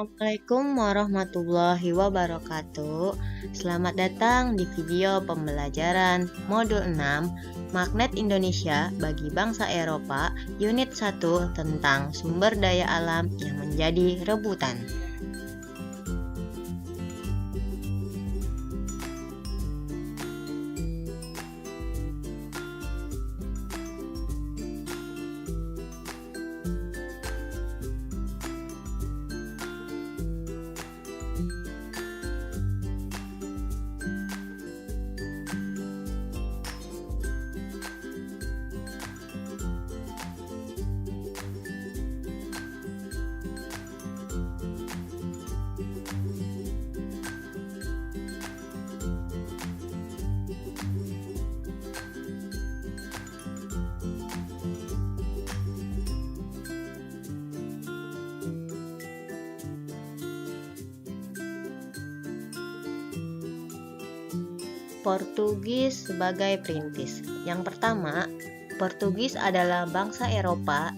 Assalamualaikum warahmatullahi wabarakatuh. Selamat datang di video pembelajaran modul 6 Magnet Indonesia bagi bangsa Eropa unit 1 tentang sumber daya alam yang menjadi rebutan. Portugis sebagai perintis. Yang pertama, Portugis adalah bangsa Eropa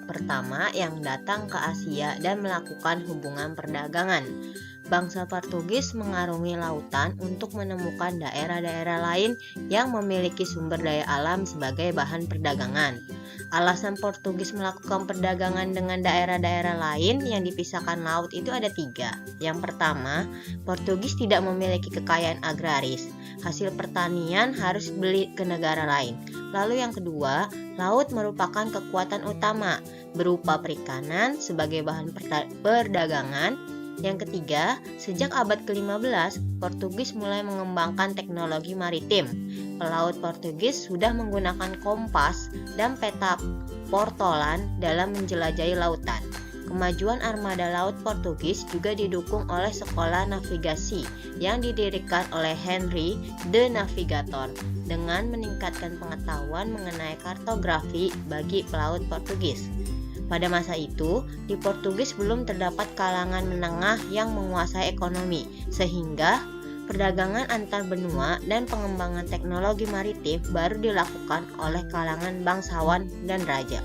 pertama yang datang ke Asia dan melakukan hubungan perdagangan. Bangsa Portugis mengarungi lautan untuk menemukan daerah-daerah lain yang memiliki sumber daya alam sebagai bahan perdagangan. Alasan Portugis melakukan perdagangan dengan daerah-daerah lain yang dipisahkan laut itu ada 3. Yang pertama, Portugis tidak memiliki kekayaan agraris. Hasil pertanian harus beli ke negara lain. Lalu yang kedua, laut merupakan kekuatan utama berupa perikanan sebagai bahan perdagangan. Yang ketiga, sejak abad ke-15, Portugis mulai mengembangkan teknologi maritim. Pelaut Portugis sudah menggunakan kompas dan peta portolan dalam menjelajahi lautan. Kemajuan armada laut Portugis juga didukung oleh sekolah navigasi yang didirikan oleh Henry the Navigator dengan meningkatkan pengetahuan mengenai kartografi bagi pelaut Portugis. Pada masa itu, di Portugis belum terdapat kalangan menengah yang menguasai ekonomi, sehingga perdagangan antar benua dan pengembangan teknologi maritim baru dilakukan oleh kalangan bangsawan dan raja.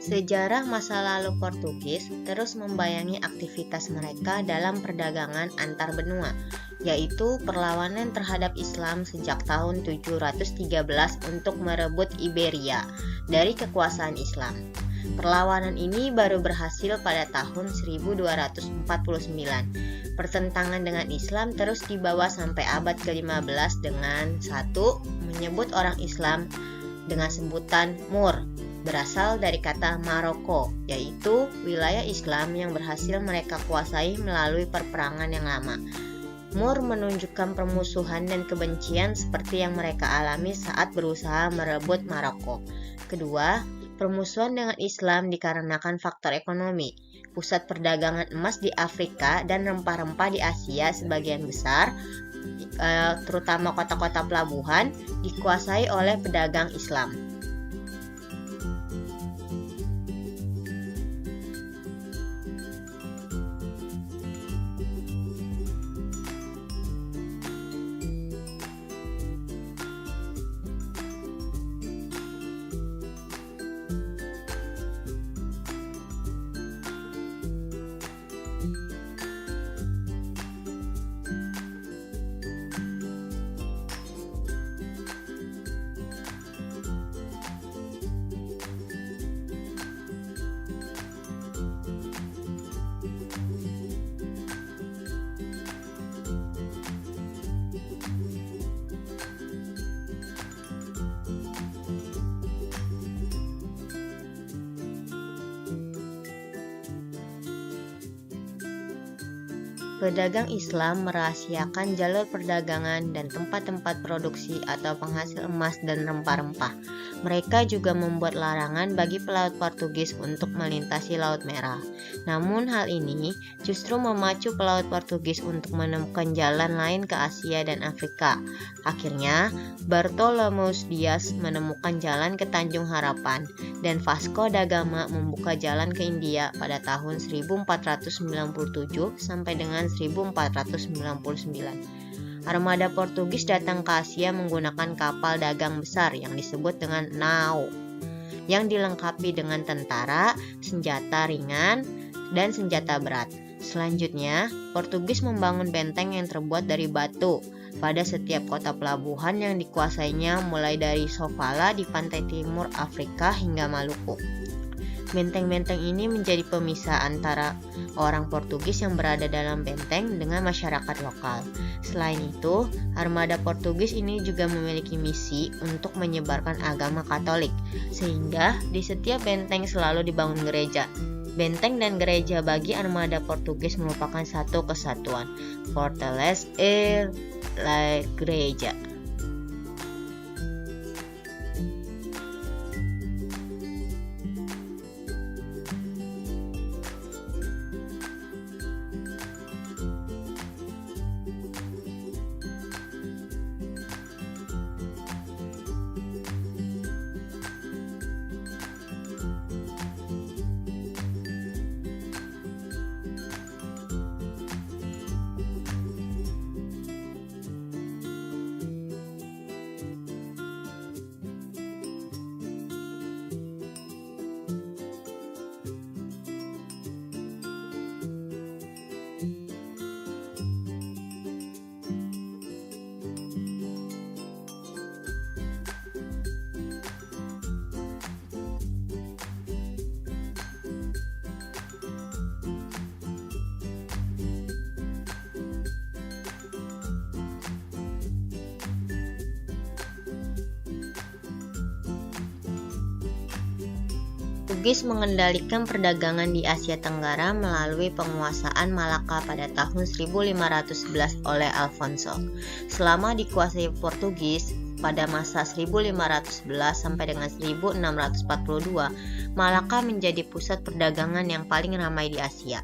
Sejarah masa lalu Portugis terus membayangi aktivitas mereka dalam perdagangan antar benua, yaitu perlawanan terhadap Islam sejak tahun 713 untuk merebut Iberia dari kekuasaan Islam. Perlawanan ini baru berhasil pada tahun 1249. Pertentangan dengan Islam terus dibawa sampai abad ke-15 dengan menyebut orang Islam dengan sebutan Moor, berasal dari kata Maroko, yaitu wilayah Islam yang berhasil mereka kuasai melalui perperangan yang lama. Moor menunjukkan permusuhan dan kebencian seperti yang mereka alami saat berusaha merebut Maroko. Kedua, permusuhan dengan Islam dikarenakan faktor ekonomi. Pusat perdagangan emas di Afrika dan rempah-rempah di Asia sebagian besar, terutama kota-kota pelabuhan, dikuasai oleh pedagang Islam. Pedagang Islam merahasiakan jalur perdagangan dan tempat-tempat produksi atau penghasil emas dan rempah-rempah. Mereka juga membuat larangan bagi pelaut Portugis untuk melintasi Laut Merah. Namun hal ini justru memacu pelaut Portugis untuk menemukan jalan lain ke Asia dan Afrika. Akhirnya, Bartolomeu Dias menemukan jalan ke Tanjung Harapan dan Vasco da Gama membuka jalan ke India pada tahun 1497 sampai dengan 1499. Armada Portugis datang ke Asia menggunakan kapal dagang besar yang disebut dengan nao, yang dilengkapi dengan tentara, senjata ringan, dan senjata berat. Selanjutnya, Portugis membangun benteng yang terbuat dari batu pada setiap kota pelabuhan yang dikuasainya, mulai dari Sofala di pantai timur Afrika hingga Maluku. Benteng-benteng ini menjadi pemisah antara orang Portugis yang berada dalam benteng dengan masyarakat lokal. Selain itu, armada Portugis ini juga memiliki misi untuk menyebarkan agama Katolik, sehingga di setiap benteng selalu dibangun gereja. Benteng dan gereja bagi armada Portugis merupakan satu kesatuan. Fortaleza e la Igreja. Portugis mengendalikan perdagangan di Asia Tenggara melalui penguasaan Malaka pada tahun 1511 oleh Alfonso. Selama dikuasai Portugis pada masa 1511 sampai dengan 1642, Malaka menjadi pusat perdagangan yang paling ramai di Asia.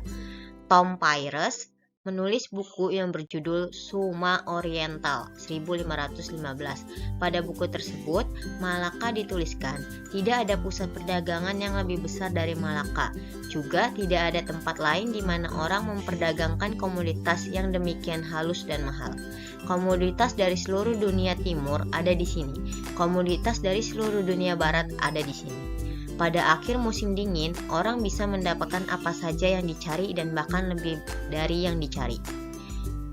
Tom Pires menulis buku yang berjudul Suma Oriental 1515. Pada buku tersebut, Malaka dituliskan, tidak ada pusat perdagangan yang lebih besar dari Malaka. Juga tidak ada tempat lain di mana orang memperdagangkan komoditas yang demikian halus dan mahal. Komoditas dari seluruh dunia timur ada di sini. Komoditas dari seluruh dunia barat ada di sini. Pada akhir musim dingin, orang bisa mendapatkan apa saja yang dicari dan bahkan lebih dari yang dicari.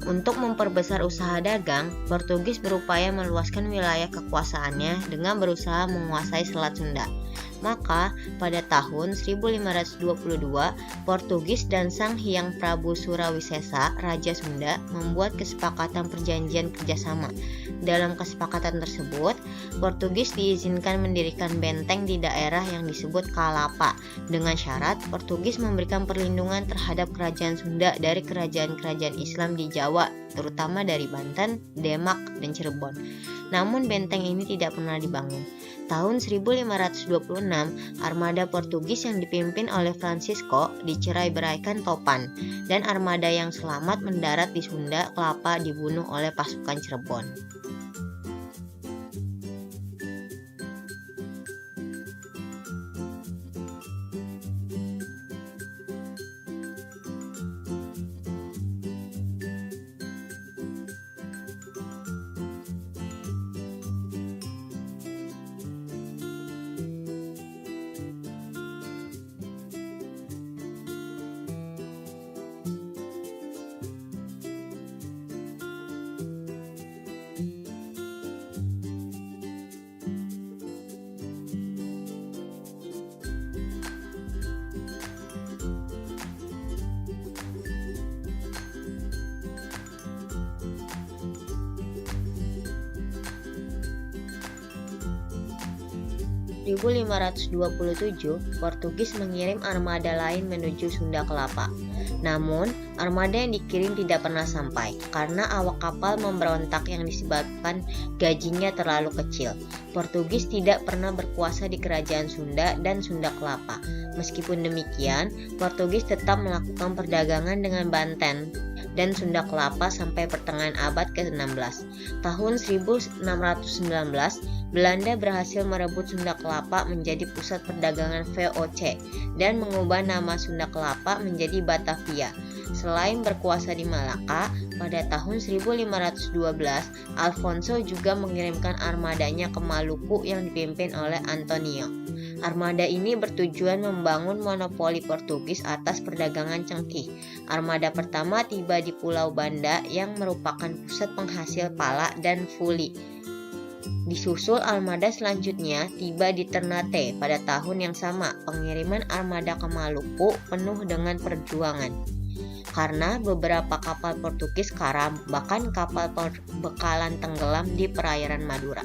Untuk memperbesar usaha dagang, Portugis berupaya meluaskan wilayah kekuasaannya dengan berusaha menguasai Selat Sunda. Maka, pada tahun 1522, Portugis dan Sang Hyang Prabu Surawisesa, Raja Sunda, membuat kesepakatan perjanjian kerjasama. Dalam kesepakatan tersebut, Portugis diizinkan mendirikan benteng di daerah yang disebut Kalapa, dengan syarat Portugis memberikan perlindungan terhadap kerajaan Sunda dari kerajaan-kerajaan Islam di Jawa, terutama dari Banten, Demak, dan Cirebon. Namun benteng ini tidak pernah dibangun. Tahun 1526, armada Portugis yang dipimpin oleh Francisco dicerai-beraikan Topan, dan armada yang selamat mendarat di Sunda Kelapa dibunuh oleh pasukan Cirebon. 1527, Portugis mengirim armada lain menuju Sunda Kelapa. Namun, armada yang dikirim tidak pernah sampai karena awak kapal memberontak yang disebabkan gajinya terlalu kecil. Portugis tidak pernah berkuasa di kerajaan Sunda dan Sunda Kelapa. Meskipun demikian, Portugis tetap melakukan perdagangan dengan Banten dan Sunda Kelapa sampai pertengahan abad ke-16. Tahun 1619, Belanda berhasil merebut Sunda Kelapa menjadi pusat perdagangan VOC dan mengubah nama Sunda Kelapa menjadi Batavia. Selain berkuasa di Malaka, pada tahun 1512, Alfonso juga mengirimkan armadanya ke Maluku yang dipimpin oleh Antonio. Armada ini bertujuan membangun monopoli Portugis atas perdagangan cengkih. Armada pertama tiba di Pulau Banda yang merupakan pusat penghasil pala dan fuli. Disusul armada selanjutnya tiba di Ternate pada tahun yang sama. Pengiriman armada ke Maluku penuh dengan perjuangan. Karena beberapa kapal Portugis karam, bahkan kapal bekalan tenggelam di perairan Madura.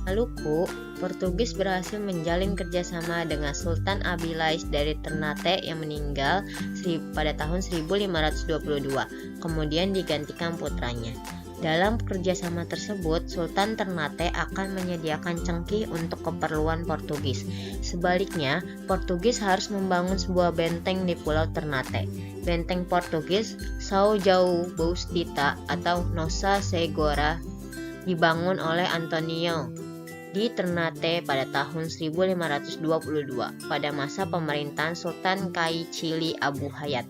Maluku, Portugis berhasil menjalin kerjasama dengan Sultan Abilais dari Ternate yang meninggal pada tahun 1522, kemudian digantikan putranya. Dalam kerjasama tersebut, Sultan Ternate akan menyediakan cengkih untuk keperluan Portugis. Sebaliknya, Portugis harus membangun sebuah benteng di Pulau Ternate. Benteng Portugis São João Bautista atau Nossa Senhora dibangun oleh Antonio di Ternate pada tahun 1522 pada masa pemerintahan Sultan Kai Cili Abu Hayat.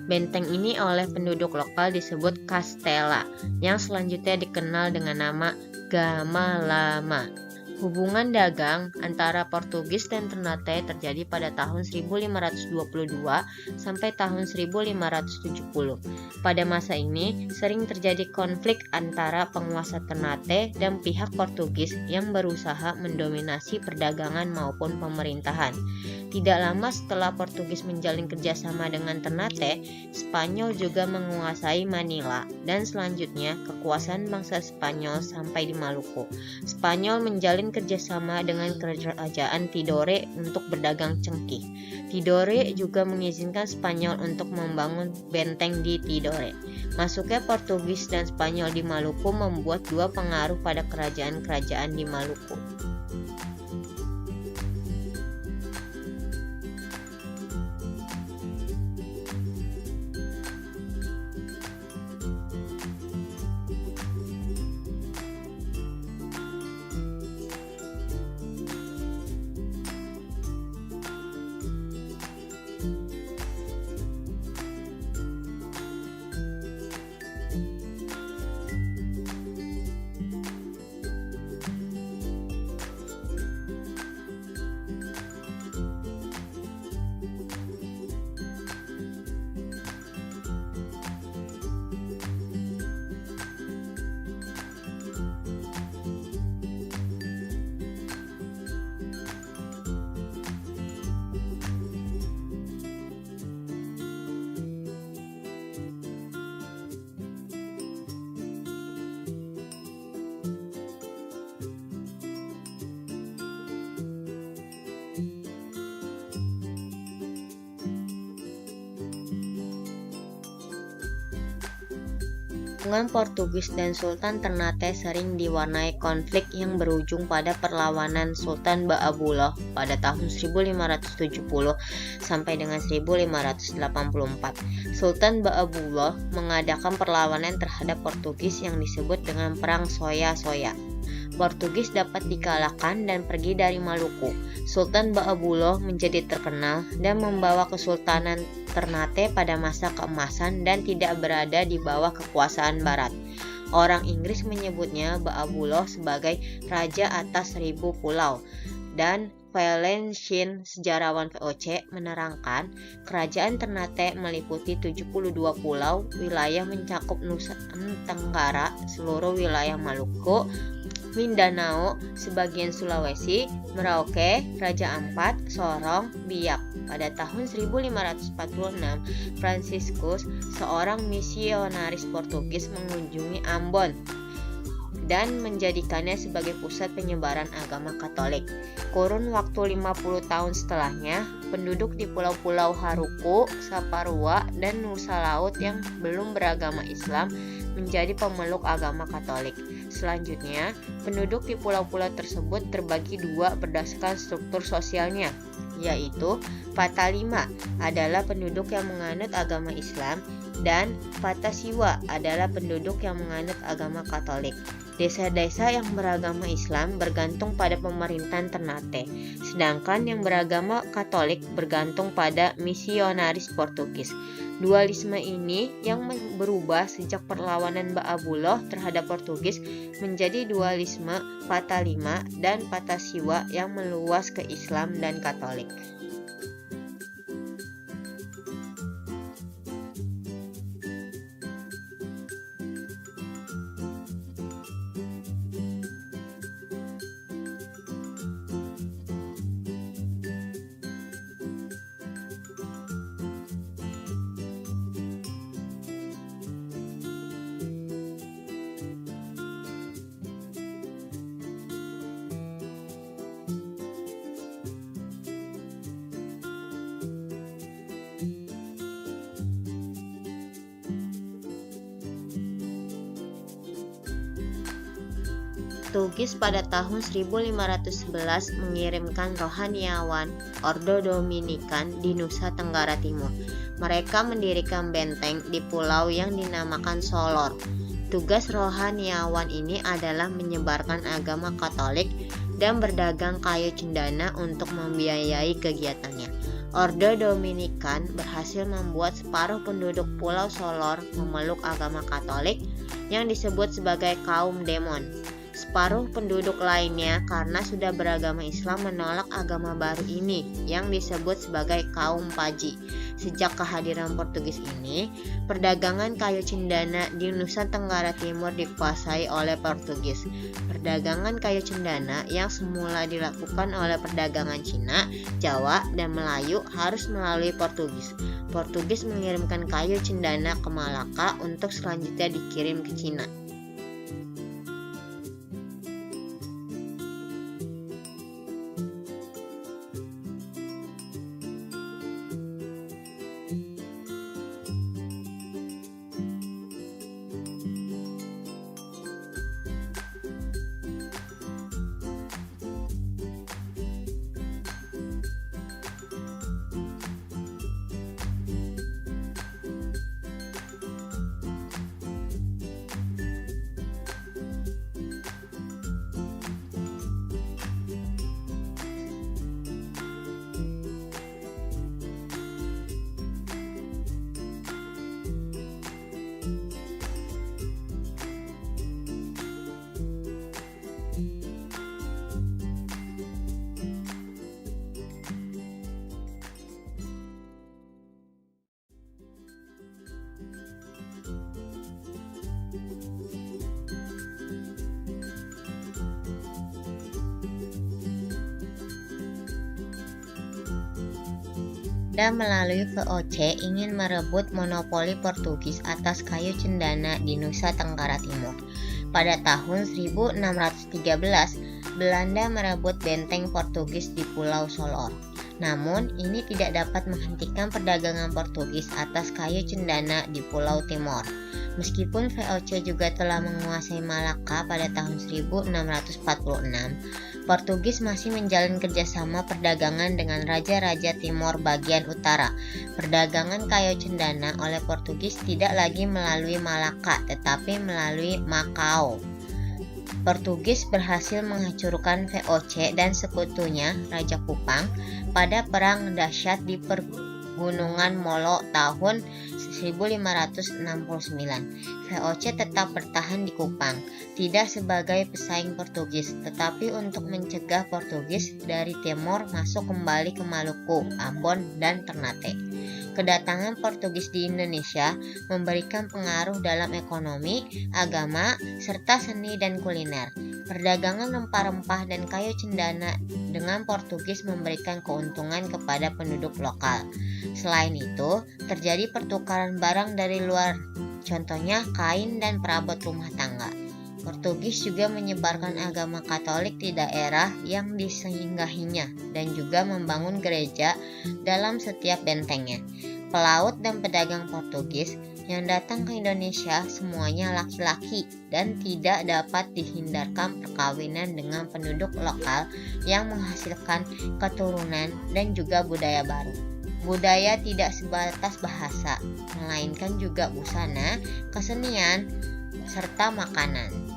Benteng ini oleh penduduk lokal disebut Castela, yang selanjutnya dikenal dengan nama Gamalama. Hubungan dagang antara Portugis dan Ternate terjadi pada tahun 1522 sampai tahun 1570. Pada masa ini, sering terjadi konflik antara penguasa Ternate dan pihak Portugis yang berusaha mendominasi perdagangan maupun pemerintahan. Tidak lama setelah Portugis menjalin kerjasama dengan Ternate, Spanyol juga menguasai Manila, dan selanjutnya kekuasaan bangsa Spanyol sampai di Maluku. Spanyol menjalin kerjasama dengan kerajaan Tidore untuk berdagang cengkih. Tidore juga mengizinkan Spanyol untuk membangun benteng di Tidore. Masuknya Portugis dan Spanyol di Maluku membuat dua pengaruh pada kerajaan-kerajaan di Maluku. Hubungan Portugis dan Sultan Ternate sering diwarnai konflik yang berujung pada perlawanan Sultan Baabullah pada tahun 1570 sampai dengan 1584. Sultan Baabullah mengadakan perlawanan terhadap Portugis yang disebut dengan Perang Soya-Soya. Portugis dapat dikalahkan dan pergi dari Maluku. Sultan Baabullah menjadi terkenal dan membawa Kesultanan Ternate pada masa keemasan dan tidak berada di bawah kekuasaan Barat. Orang Inggris menyebutnya Baabullah sebagai Raja atas 1000 pulau, dan Valencian, sejarawan VOC, menerangkan kerajaan Ternate meliputi 72 pulau, wilayah mencakup Nusa Tenggara, seluruh wilayah Maluku, Mindanao, sebagian Sulawesi, Merauke, Raja Ampat, Sorong, Biak. Pada tahun 1546, Franciscus, seorang misionaris Portugis, mengunjungi Ambon dan menjadikannya sebagai pusat penyebaran agama Katolik. Kurun waktu 50 tahun setelahnya, penduduk di pulau-pulau Haruku, Saparua, dan Nusa Laut yang belum beragama Islam menjadi pemeluk agama Katolik. Selanjutnya, penduduk di pulau-pulau tersebut terbagi dua berdasarkan struktur sosialnya, yaitu Patalima adalah penduduk yang menganut agama Islam dan Patasiwa adalah penduduk yang menganut agama Katolik. Desa-desa yang beragama Islam bergantung pada pemerintahan Ternate, sedangkan yang beragama Katolik bergantung pada misionaris Portugis. Dualisme ini yang berubah sejak perlawanan Baabullah terhadap Portugis menjadi dualisme Patalima dan Patasiwa yang meluas ke Islam dan Katolik. Portugis pada tahun 1511 mengirimkan rohaniawan Ordo Dominikan di Nusa Tenggara Timur. Mereka mendirikan benteng di pulau yang dinamakan Solor. Tugas rohaniawan ini adalah menyebarkan agama Katolik dan berdagang kayu cendana untuk membiayai kegiatannya. Ordo Dominikan berhasil membuat separuh penduduk Pulau Solor memeluk agama Katolik yang disebut sebagai kaum Demon. Separuh penduduk lainnya karena sudah beragama Islam menolak agama baru ini yang disebut sebagai kaum Paji. Sejak kehadiran Portugis ini, perdagangan kayu cendana di Nusa Tenggara Timur dikuasai oleh Portugis. Perdagangan kayu cendana yang semula dilakukan oleh perdagangan Cina, Jawa, dan Melayu harus melalui Portugis. Portugis mengirimkan kayu cendana ke Malaka untuk selanjutnya dikirim ke Cina. Dan melalui VOC ingin merebut monopoli Portugis atas kayu cendana di Nusa Tenggara Timur. Pada tahun 1613, Belanda merebut benteng Portugis di Pulau Solor. Namun, ini tidak dapat menghentikan perdagangan Portugis atas kayu cendana di Pulau Timor. Meskipun VOC juga telah menguasai Malaka pada tahun 1646, Portugis masih menjalin kerjasama perdagangan dengan raja-raja Timor bagian utara. Perdagangan kayu cendana oleh Portugis tidak lagi melalui Malaka, tetapi melalui Macau. Portugis berhasil menghancurkan VOC dan sekutunya, Raja Kupang, pada perang dahsyat di Pergunungan Molo tahun 1569. VOC tetap bertahan di Kupang, tidak sebagai pesaing Portugis, tetapi untuk mencegah Portugis dari timur masuk kembali ke Maluku, Ambon, dan Ternate. Kedatangan Portugis di Indonesia memberikan pengaruh dalam ekonomi, agama, serta seni dan kuliner. Perdagangan rempah-rempah dan kayu cendana dengan Portugis memberikan keuntungan kepada penduduk lokal. Selain itu, terjadi pertukaran barang dari luar, contohnya kain dan perabot rumah tangga. Portugis juga menyebarkan agama Katolik di daerah yang disinggahinya dan juga membangun gereja dalam setiap bentengnya. Pelaut dan pedagang Portugis yang datang ke Indonesia semuanya laki-laki dan tidak dapat dihindarkan perkawinan dengan penduduk lokal yang menghasilkan keturunan dan juga budaya baru. Budaya tidak sebatas bahasa, melainkan juga busana, kesenian, serta makanan.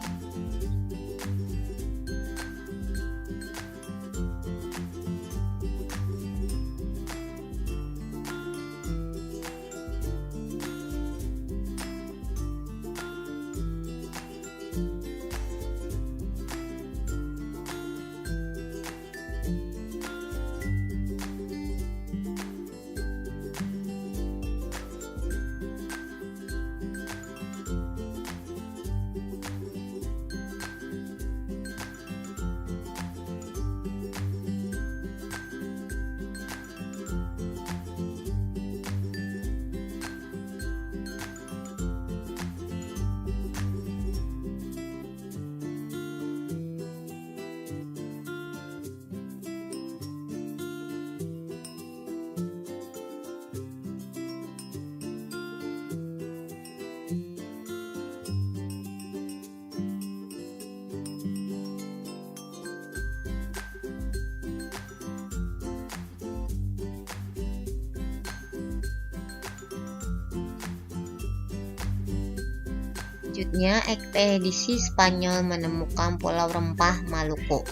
Selanjutnya, ekspedisi Spanyol menemukan Pulau Rempah Maluku.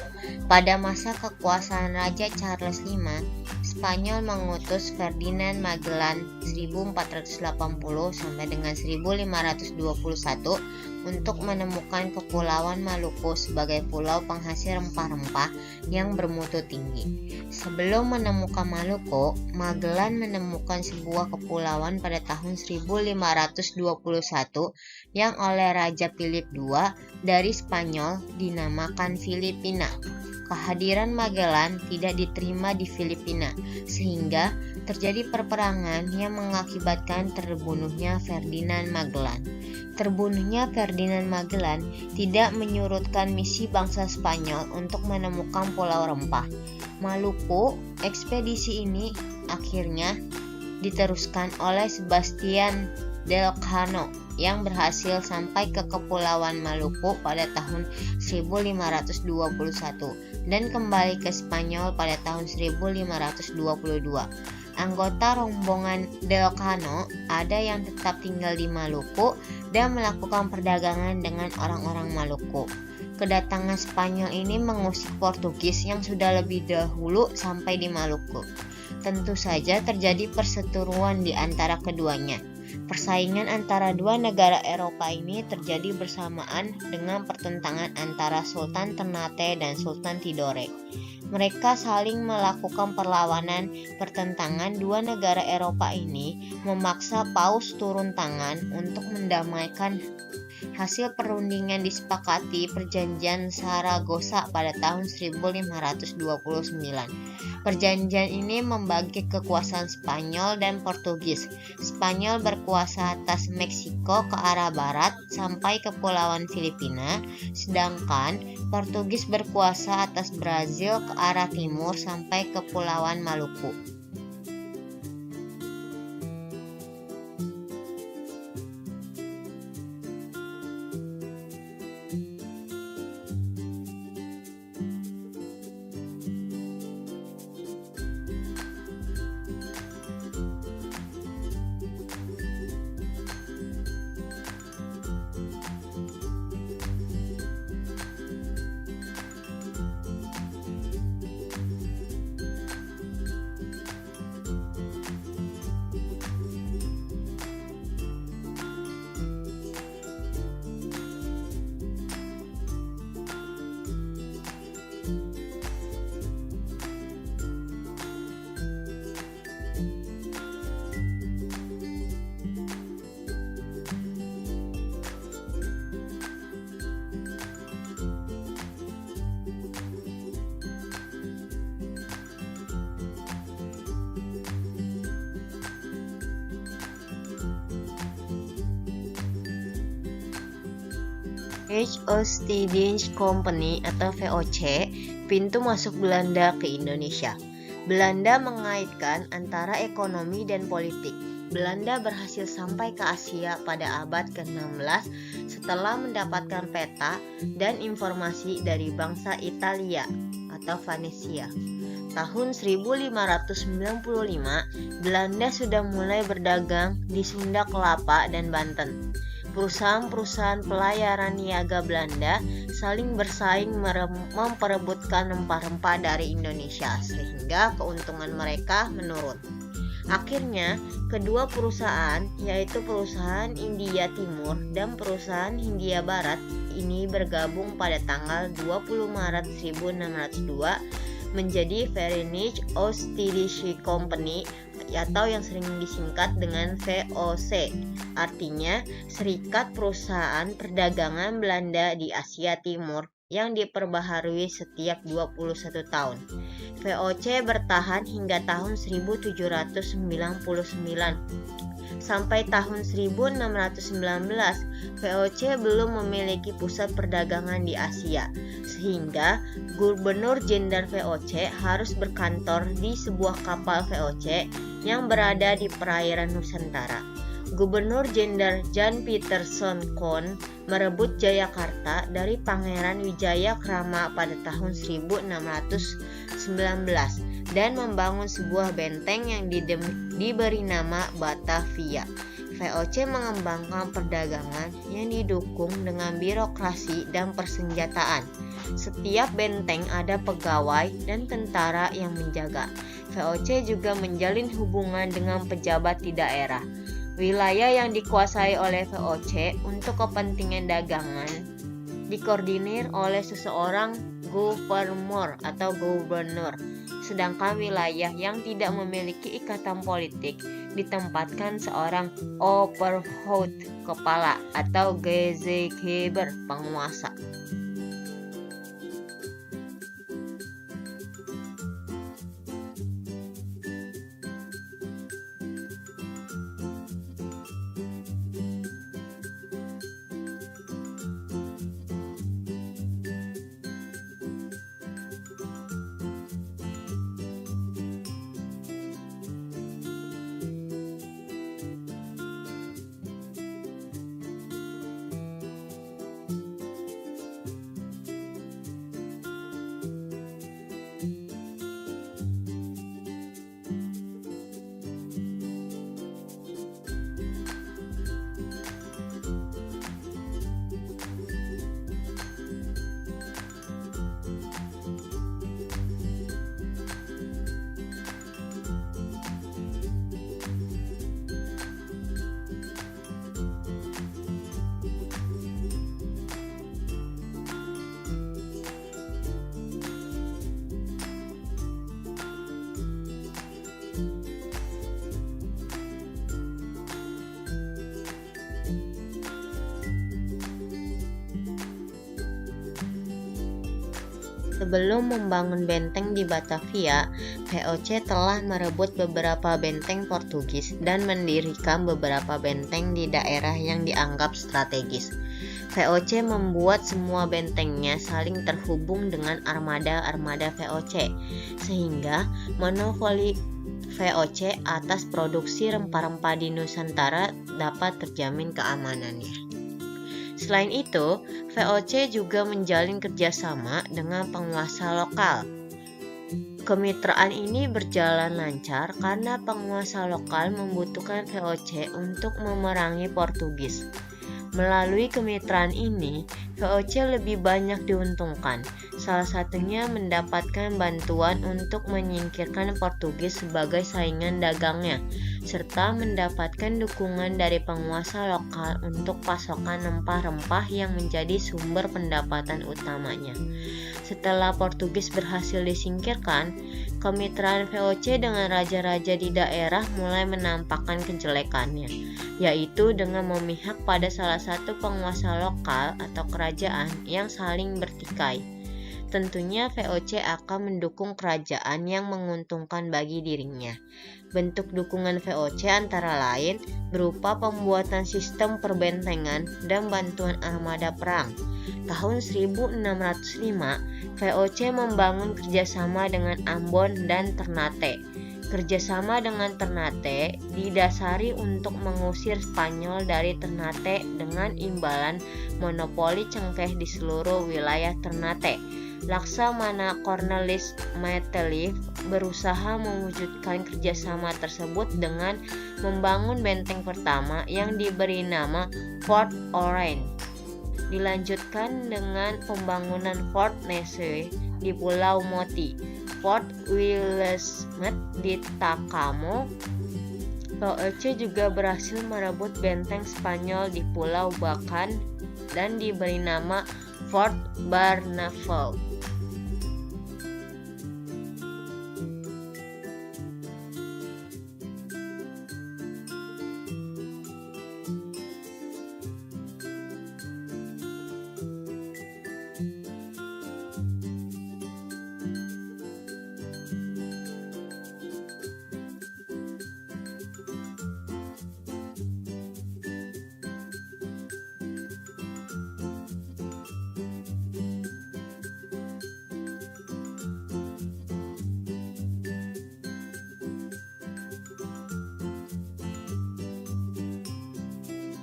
Pada masa kekuasaan Raja Charles V, Spanyol mengutus Ferdinand Magellan 1480 sampai dengan 1521 untuk menemukan Kepulauan Maluku sebagai pulau penghasil rempah-rempah yang bermutu tinggi. Sebelum menemukan Maluku, Magellan menemukan sebuah kepulauan pada tahun 1521 yang oleh Raja Philip II dari Spanyol dinamakan Filipina. Kehadiran Magellan tidak diterima di Filipina, sehingga terjadi perperangan yang mengakibatkan terbunuhnya Ferdinand Magellan. Terbunuhnya Ferdinand Magellan tidak menyurutkan misi bangsa Spanyol untuk menemukan Pulau Rempah Maluku. Ekspedisi ini akhirnya diteruskan oleh Sebastian Elcano yang berhasil sampai ke Kepulauan Maluku pada tahun 1521 dan kembali ke Spanyol pada tahun 1522. Anggota rombongan Elcano ada yang tetap tinggal di Maluku dan melakukan perdagangan dengan orang-orang Maluku. Kedatangan Spanyol ini mengusik Portugis yang sudah lebih dahulu sampai di Maluku. Tentu saja terjadi perseteruan di antara keduanya. Persaingan antara dua negara Eropa ini terjadi bersamaan dengan pertentangan antara Sultan Ternate dan Sultan Tidore. Mereka saling melakukan perlawanan. Pertentangan dua negara Eropa ini memaksa Paus turun tangan untuk mendamaikan. Hasil perundingan disepakati Perjanjian Saragossa pada tahun 1529. Perjanjian ini membagi kekuasaan Spanyol dan Portugis. Spanyol berkuasa atas Meksiko ke arah barat sampai Kepulauan Filipina, sedangkan Portugis berkuasa atas Brazil ke arah timur sampai Kepulauan Maluku. Oost-Indische Company atau VOC, pintu masuk Belanda ke Indonesia. Belanda mengaitkan antara ekonomi dan politik. Belanda berhasil sampai ke Asia pada abad ke-16 setelah mendapatkan peta dan informasi dari bangsa Italia atau Venesia. Tahun 1595, Belanda sudah mulai berdagang di Sunda Kelapa dan Banten. Perusahaan-perusahaan pelayaran niaga Belanda saling bersaing memperebutkan rempah-rempah dari Indonesia sehingga keuntungan mereka menurun. Akhirnya, kedua perusahaan, yaitu perusahaan Hindia Timur dan perusahaan Hindia Barat, ini bergabung pada tanggal 20 Maret 1602 menjadi Verenigde Oost-Indische Company atau yang sering disingkat dengan VOC. Artinya, Serikat Perusahaan Perdagangan Belanda di Asia Timur yang diperbaharui setiap 21 tahun. VOC bertahan hingga tahun 1799. Sampai tahun 1619, VOC belum memiliki pusat perdagangan di Asia, sehingga Gubernur Jenderal VOC harus berkantor di sebuah kapal VOC yang berada di perairan Nusantara. Gubernur Jenderal Jan Pieterszoon Koen merebut Jayakarta dari Pangeran Wijaya-Krama pada tahun 1619 dan membangun sebuah benteng yang diberi nama Batavia. VOC mengembangkan perdagangan yang didukung dengan birokrasi dan persenjataan. Setiap benteng ada pegawai dan tentara yang menjaga. VOC juga menjalin hubungan dengan pejabat di daerah. Wilayah yang dikuasai oleh VOC untuk kepentingan dagangan dikoordinir oleh seseorang gouvernement atau gubernur, sedangkan wilayah yang tidak memiliki ikatan politik ditempatkan seorang Opperhout, kepala, atau Gesetzgeber, penguasa. Sebelum membangun benteng di Batavia, VOC telah merebut beberapa benteng Portugis dan mendirikan beberapa benteng di daerah yang dianggap strategis. VOC membuat semua bentengnya saling terhubung dengan armada-armada VOC, sehingga monopoli VOC atas produksi rempah-rempah di Nusantara dapat terjamin keamanannya. Selain itu, VOC juga menjalin kerjasama dengan penguasa lokal. Kemitraan ini berjalan lancar karena penguasa lokal membutuhkan VOC untuk memerangi Portugis. Melalui kemitraan ini, VOC lebih banyak diuntungkan. Salah satunya mendapatkan bantuan untuk menyingkirkan Portugis sebagai saingan dagangnya, serta mendapatkan dukungan dari penguasa lokal untuk pasokan rempah-rempah yang menjadi sumber pendapatan utamanya. Setelah Portugis berhasil disingkirkan, kemitraan VOC dengan raja-raja di daerah mulai menampakkan kejelekannya, yaitu dengan memihak pada salah satu penguasa lokal atau kerajaan yang saling bertikai. Tentunya VOC akan mendukung kerajaan yang menguntungkan bagi dirinya. Bentuk dukungan VOC antara lain berupa pembuatan sistem perbentengan dan bantuan armada perang. Tahun 1605, VOC membangun kerjasama dengan Ambon dan Ternate. Kerjasama dengan Ternate didasari untuk mengusir Spanyol dari Ternate dengan imbalan monopoli cengkeh di seluruh wilayah Ternate. Laksamana Cornelis Metelief berusaha mewujudkan kerjasama tersebut dengan membangun benteng pertama yang diberi nama Fort Orange. Dilanjutkan dengan pembangunan Fort Nassau di Pulau Moti, Fort Willemstad di Takamo. VOC juga berhasil merebut benteng Spanyol di Pulau Bacan dan diberi nama Fort Barnaval.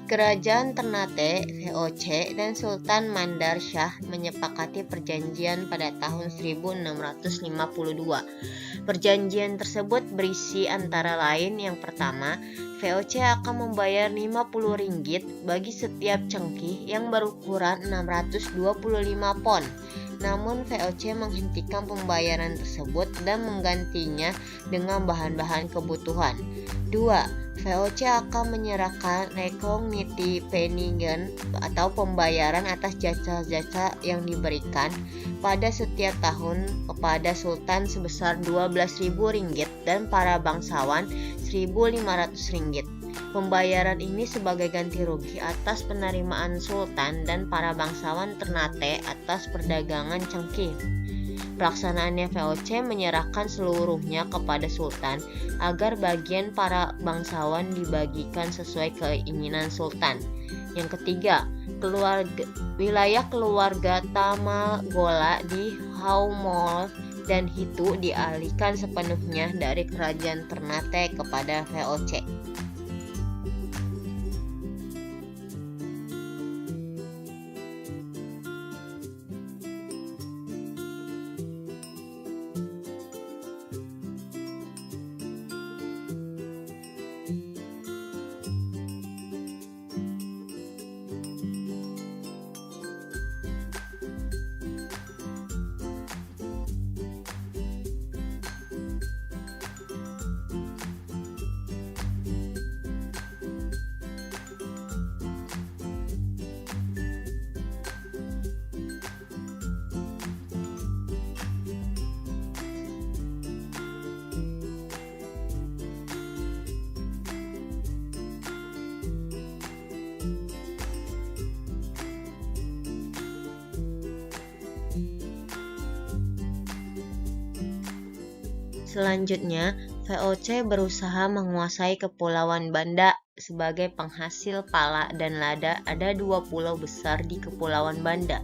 Kerajaan Ternate, VOC, dan Sultan Mandar Shah menyepakati perjanjian pada tahun 1652. Perjanjian tersebut berisi antara lain yang pertama, VOC akan membayar 50 ringgit bagi setiap cengkih yang berukuran 625 pon. Namun VOC menghentikan pembayaran tersebut dan menggantinya dengan bahan-bahan kebutuhan. 2. VOC akan menyerahkan recognitive payment atau pembayaran atas jasa-jasa yang diberikan pada setiap tahun kepada Sultan sebesar 12.000 ringgit dan para bangsawan 1.500 ringgit. Pembayaran ini sebagai ganti rugi atas penerimaan Sultan dan para bangsawan Ternate atas perdagangan cengkih. Pelaksanaannya VOC menyerahkan seluruhnya kepada Sultan agar bagian para bangsawan dibagikan sesuai keinginan Sultan. Yang ketiga, wilayah keluarga Tamagola di Haumol dan Hitu dialihkan sepenuhnya dari kerajaan Ternate kepada VOC. Selanjutnya, VOC berusaha menguasai Kepulauan Banda. Sebagai penghasil pala dan lada, ada dua pulau besar di Kepulauan Banda,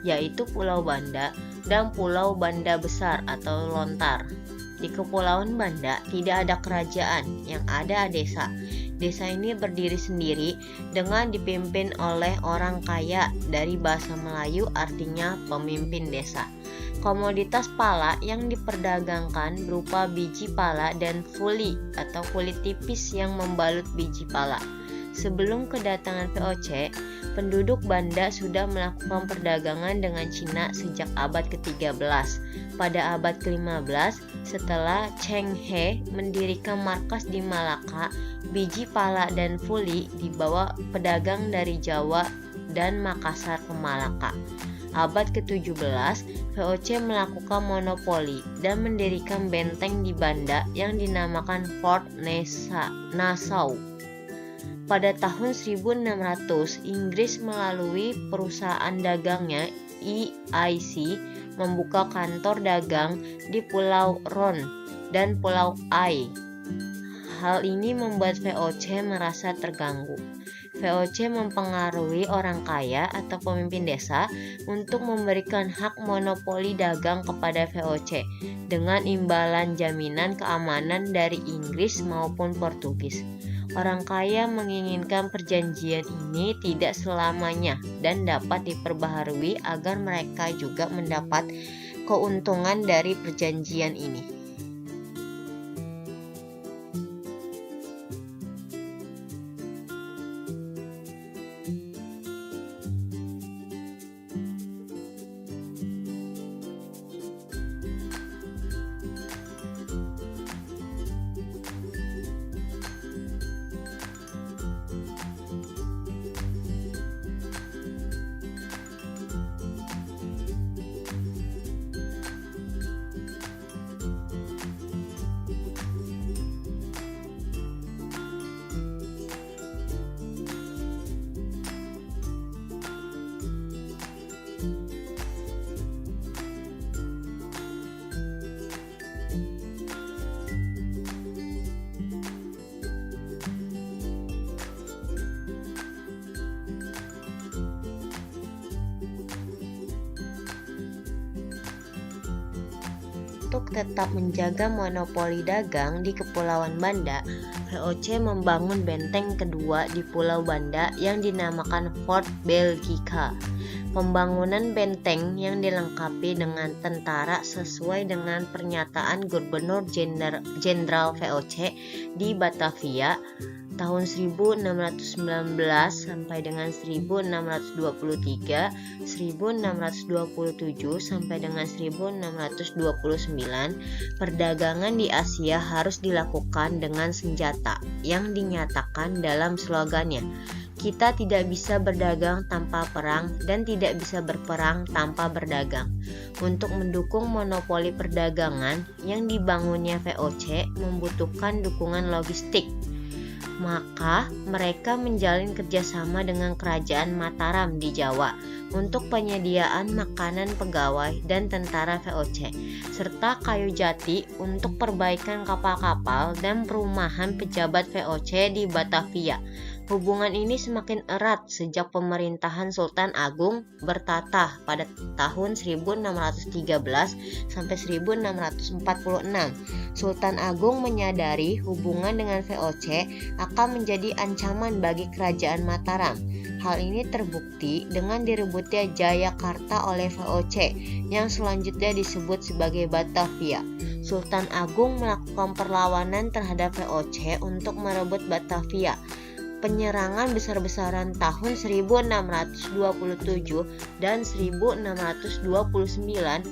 yaitu Pulau Banda dan Pulau Banda Besar atau Lontar. Di Kepulauan Banda tidak ada kerajaan, yang ada desa. Desa ini berdiri sendiri dengan dipimpin oleh orang kaya, dari bahasa Melayu artinya pemimpin desa. Komoditas pala yang diperdagangkan berupa biji pala dan fuli atau kulit tipis yang membalut biji pala. Sebelum kedatangan VOC, penduduk Banda sudah melakukan perdagangan dengan Cina sejak abad ke-13. Pada abad ke-15, setelah Cheng He mendirikan markas di Malaka, biji pala dan fuli dibawa pedagang dari Jawa dan Makassar ke Malaka. Abad ke-17, VOC melakukan monopoli dan mendirikan benteng di Banda yang dinamakan Fort Nassau. Pada tahun 1600, Inggris melalui perusahaan dagangnya EIC membuka kantor dagang di Pulau Ron dan Pulau Ai. Hal ini membuat VOC merasa terganggu. VOC mempengaruhi orang kaya atau pemimpin desa untuk memberikan hak monopoli dagang kepada VOC dengan imbalan jaminan keamanan dari Inggris maupun Portugis. Orang kaya menginginkan perjanjian ini tidak selamanya dan dapat diperbaharui agar mereka juga mendapat keuntungan dari perjanjian ini. Untuk tetap menjaga monopoli dagang di Kepulauan Banda, VOC membangun benteng kedua di Pulau Banda yang dinamakan Fort Belgica. Pembangunan benteng yang dilengkapi dengan tentara sesuai dengan pernyataan Gubernur Jenderal VOC di Batavia tahun 1619 sampai dengan 1623, 1627 sampai dengan 1629, perdagangan di Asia harus dilakukan dengan senjata yang dinyatakan dalam slogannya, "Kita tidak bisa berdagang tanpa perang dan tidak bisa berperang tanpa berdagang." Untuk mendukung monopoli perdagangan yang dibangunnya VOC membutuhkan dukungan logistik. Maka mereka menjalin kerjasama dengan Kerajaan Mataram di Jawa untuk penyediaan makanan pegawai dan tentara VOC, serta kayu jati untuk perbaikan kapal-kapal dan perumahan pejabat VOC di Batavia. Hubungan ini semakin erat sejak pemerintahan Sultan Agung bertatah pada tahun 1613 sampai 1646. Sultan Agung menyadari hubungan dengan VOC akan menjadi ancaman bagi Kerajaan Mataram. Hal ini terbukti dengan direbutnya Jayakarta oleh VOC yang selanjutnya disebut sebagai Batavia. Sultan Agung melakukan perlawanan terhadap VOC untuk merebut Batavia. Penyerangan besar-besaran tahun 1627 dan 1629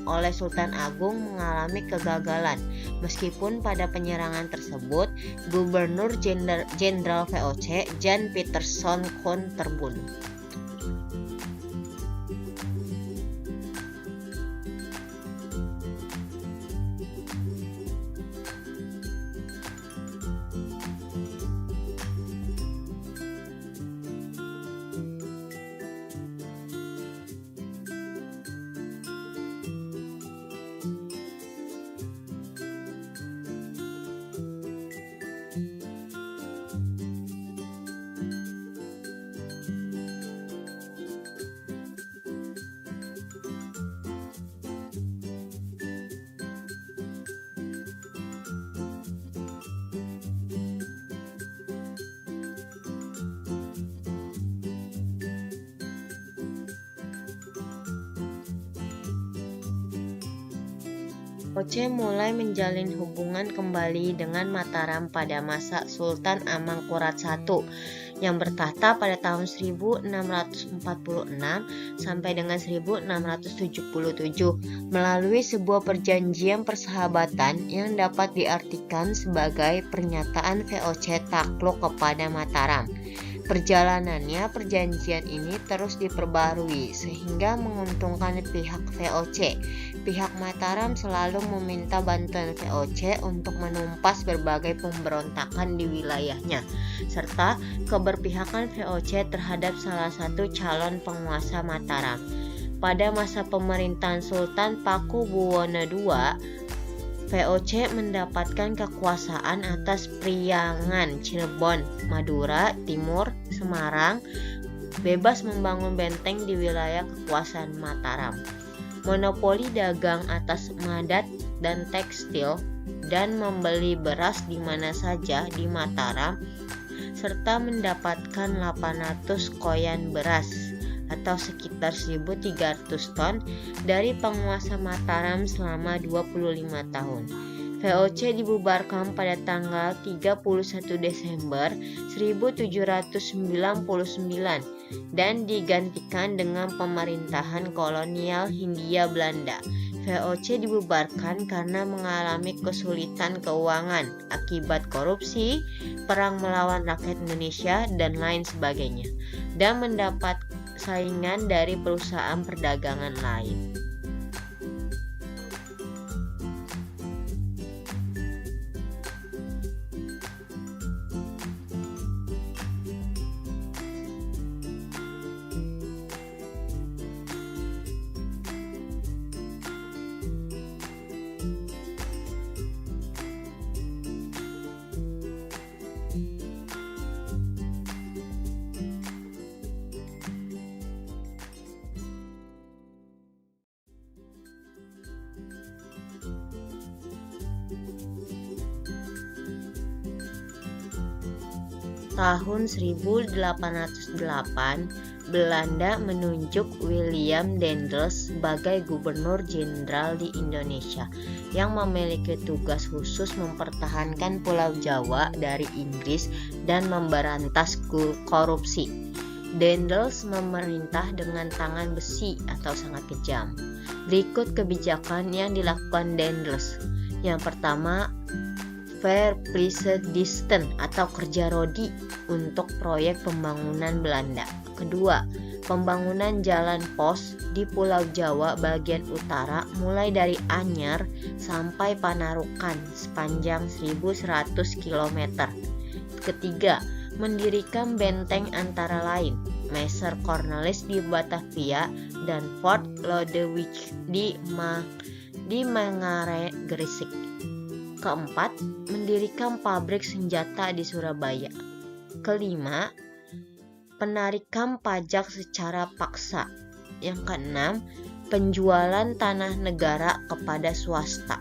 oleh Sultan Agung mengalami kegagalan. Meskipun pada penyerangan tersebut, Gubernur Jenderal VOC Jan Pieterszoon Koen terbunuh. VOC mulai menjalin hubungan kembali dengan Mataram pada masa Sultan Amangkurat I yang bertahta pada tahun 1646 sampai dengan 1677 melalui sebuah perjanjian persahabatan yang dapat diartikan sebagai pernyataan VOC takluk kepada Mataram. Perjalanannya, perjanjian ini terus diperbarui sehingga menguntungkan pihak VOC. Pihak Mataram selalu meminta bantuan VOC untuk menumpas berbagai pemberontakan di wilayahnya, serta keberpihakan VOC terhadap salah satu calon penguasa Mataram. Pada masa pemerintahan Sultan Pakubuwono II, VOC mendapatkan kekuasaan atas Priangan, Cirebon, Madura, Timur, Semarang, bebas membangun benteng di wilayah kekuasaan Mataram. Monopoli dagang atas madat dan tekstil dan membeli beras di mana saja di Mataram, serta mendapatkan 800 koyan beras atau sekitar 1.300 ton dari penguasa Mataram selama 25 tahun. VOC dibubarkan pada tanggal 31 Desember 1799 dan digantikan dengan pemerintahan kolonial Hindia Belanda. VOC dibubarkan karena mengalami kesulitan keuangan akibat korupsi, perang melawan rakyat Indonesia, dan lain sebagainya, dan mendapat saingan dari perusahaan perdagangan lain. Tahun 1808, Belanda menunjuk William Daendels sebagai gubernur jenderal di Indonesia yang memiliki tugas khusus mempertahankan Pulau Jawa dari Inggris dan memberantas korupsi. Daendels memerintah dengan tangan besi atau sangat kejam. Berikut kebijakan yang dilakukan Daendels. Yang pertama, Verpleegdiensten atau kerja rodi untuk proyek pembangunan Belanda. Kedua, pembangunan jalan pos di Pulau Jawa bagian utara mulai dari Anyer sampai Panarukan sepanjang 1.100 km. Ketiga, mendirikan benteng antara lain Messer Cornelis di Batavia dan Fort Lodewijk di Manggarai, Gresik. Keempat, mendirikan pabrik senjata di Surabaya. Kelima, penarikan pajak secara paksa. Yang keenam, penjualan tanah negara kepada swasta.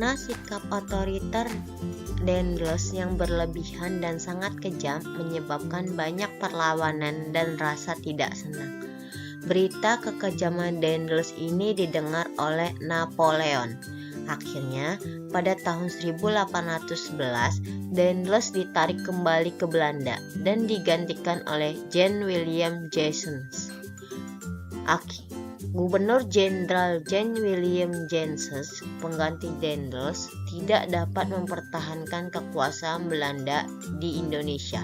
Nah, sikap otoriter Daendels yang berlebihan dan sangat kejam menyebabkan banyak perlawanan dan rasa tidak senang. Berita kekejaman Daendels ini didengar oleh Napoleon. Akhirnya, pada tahun 1811, Daendels ditarik kembali ke Belanda dan digantikan oleh Jan William Janssens. Gubernur Jenderal Jan William Janssens, pengganti Daendels, tidak dapat mempertahankan kekuasaan Belanda di Indonesia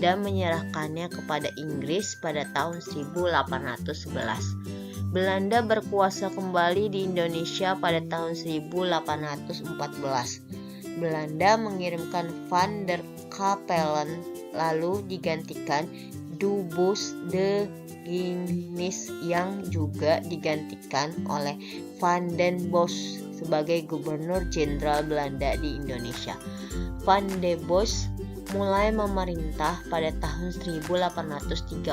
dan menyerahkannya kepada Inggris pada tahun 1811. Belanda berkuasa kembali di Indonesia pada tahun 1814. Belanda mengirimkan Van der Capellen, lalu digantikan Dubois de Guignes yang juga digantikan oleh Van den Bosch sebagai Gubernur Jenderal Belanda di Indonesia. Van den Bosch mulai memerintah pada tahun 1830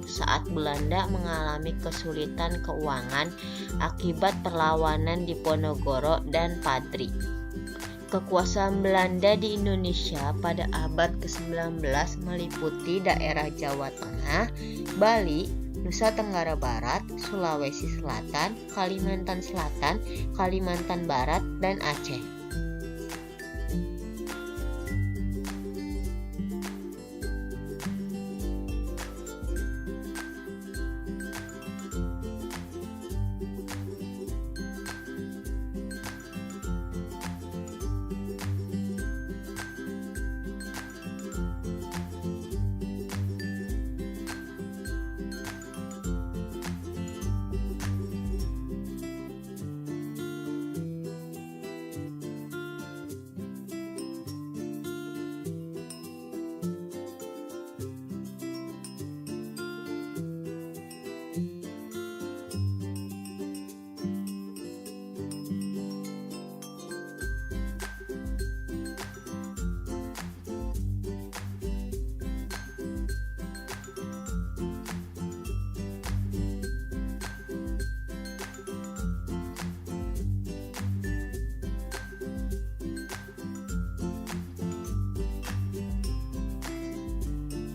saat Belanda mengalami kesulitan keuangan akibat perlawanan Diponegoro dan Padri. Kekuasaan Belanda di Indonesia pada abad ke-19 meliputi daerah Jawa Tengah, Bali, Nusa Tenggara Barat, Sulawesi Selatan, Kalimantan Selatan, Kalimantan Barat, dan Aceh.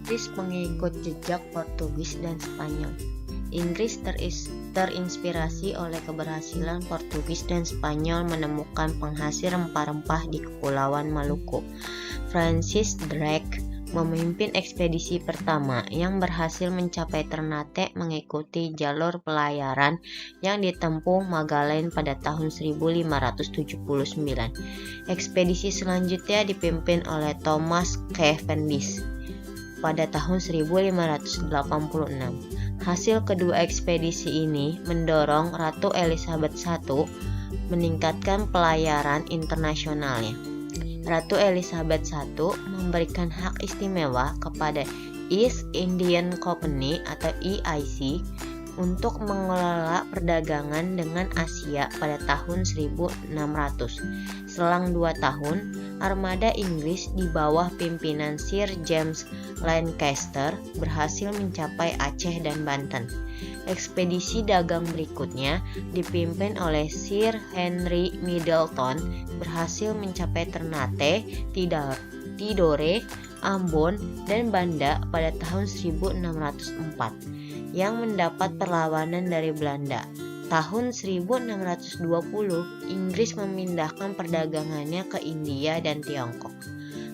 Inggris mengikut jejak Portugis dan Spanyol. Inggris terinspirasi oleh keberhasilan Portugis dan Spanyol menemukan penghasil rempah-rempah di Kepulauan Maluku. Francis Drake memimpin ekspedisi pertama yang berhasil mencapai Ternate mengikuti jalur pelayaran yang ditempuh Magellan pada tahun 1579. Ekspedisi selanjutnya dipimpin oleh Thomas Cavendish pada tahun 1586. Hasil kedua ekspedisi ini mendorong Ratu Elizabeth I meningkatkan pelayaran internasionalnya. Ratu Elizabeth I memberikan hak istimewa kepada East Indian Company atau EIC untuk mengelola perdagangan dengan Asia pada tahun 1600. Selang 2 tahun, armada Inggris di bawah pimpinan Sir James Lancaster berhasil mencapai Aceh dan Banten. Ekspedisi dagang berikutnya dipimpin oleh Sir Henry Middleton berhasil mencapai Ternate, Tidore, Ambon, dan Banda pada tahun 1604 yang mendapat perlawanan dari Belanda. Tahun 1620, Inggris memindahkan perdagangannya ke India dan Tiongkok.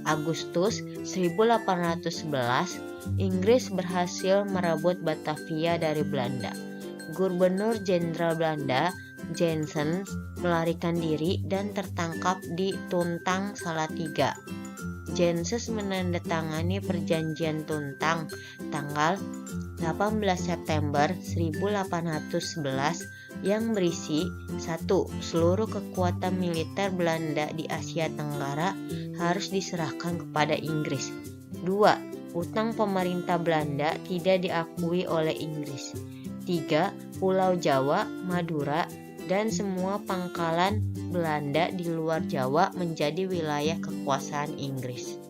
Agustus 1811, Inggris berhasil merebut Batavia dari Belanda. Gubernur Jenderal Belanda, Jansen, melarikan diri dan tertangkap di Tuntang Salatiga. Jansen menandatangani perjanjian Tuntang tanggal 18 September 1811 yang berisi 1. Seluruh kekuatan militer Belanda di Asia Tenggara harus diserahkan kepada Inggris. 2. Utang pemerintah Belanda tidak diakui oleh Inggris. 3. Pulau Jawa, Madura, dan semua pangkalan Belanda di luar Jawa menjadi wilayah kekuasaan Inggris.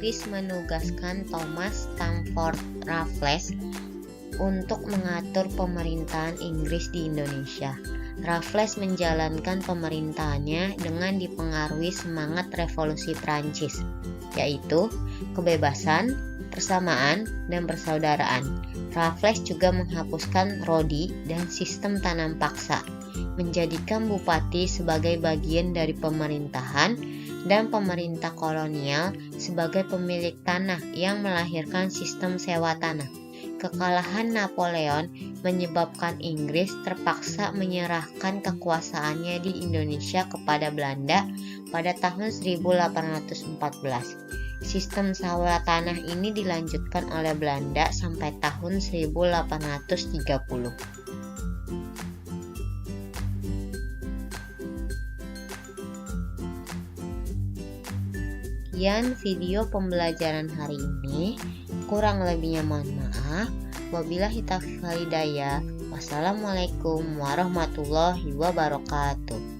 Inggris menugaskan Thomas Stamford Raffles untuk mengatur pemerintahan Inggris di Indonesia. Raffles menjalankan pemerintahannya dengan dipengaruhi semangat revolusi Prancis, yaitu kebebasan, persamaan, dan persaudaraan. Raffles juga menghapuskan rodi dan sistem tanam paksa, menjadikan bupati sebagai bagian dari pemerintahan dan pemerintah kolonial sebagai pemilik tanah yang melahirkan sistem sewa tanah. Kekalahan Napoleon menyebabkan Inggris terpaksa menyerahkan kekuasaannya di Indonesia kepada Belanda pada tahun 1814. Sistem sewa tanah ini dilanjutkan oleh Belanda sampai tahun 1830. Sekian video pembelajaran hari ini. Kurang lebihnya mohon maaf. Wabillahi taufiq wal hidayah. Wassalamualaikum warahmatullahi wabarakatuh.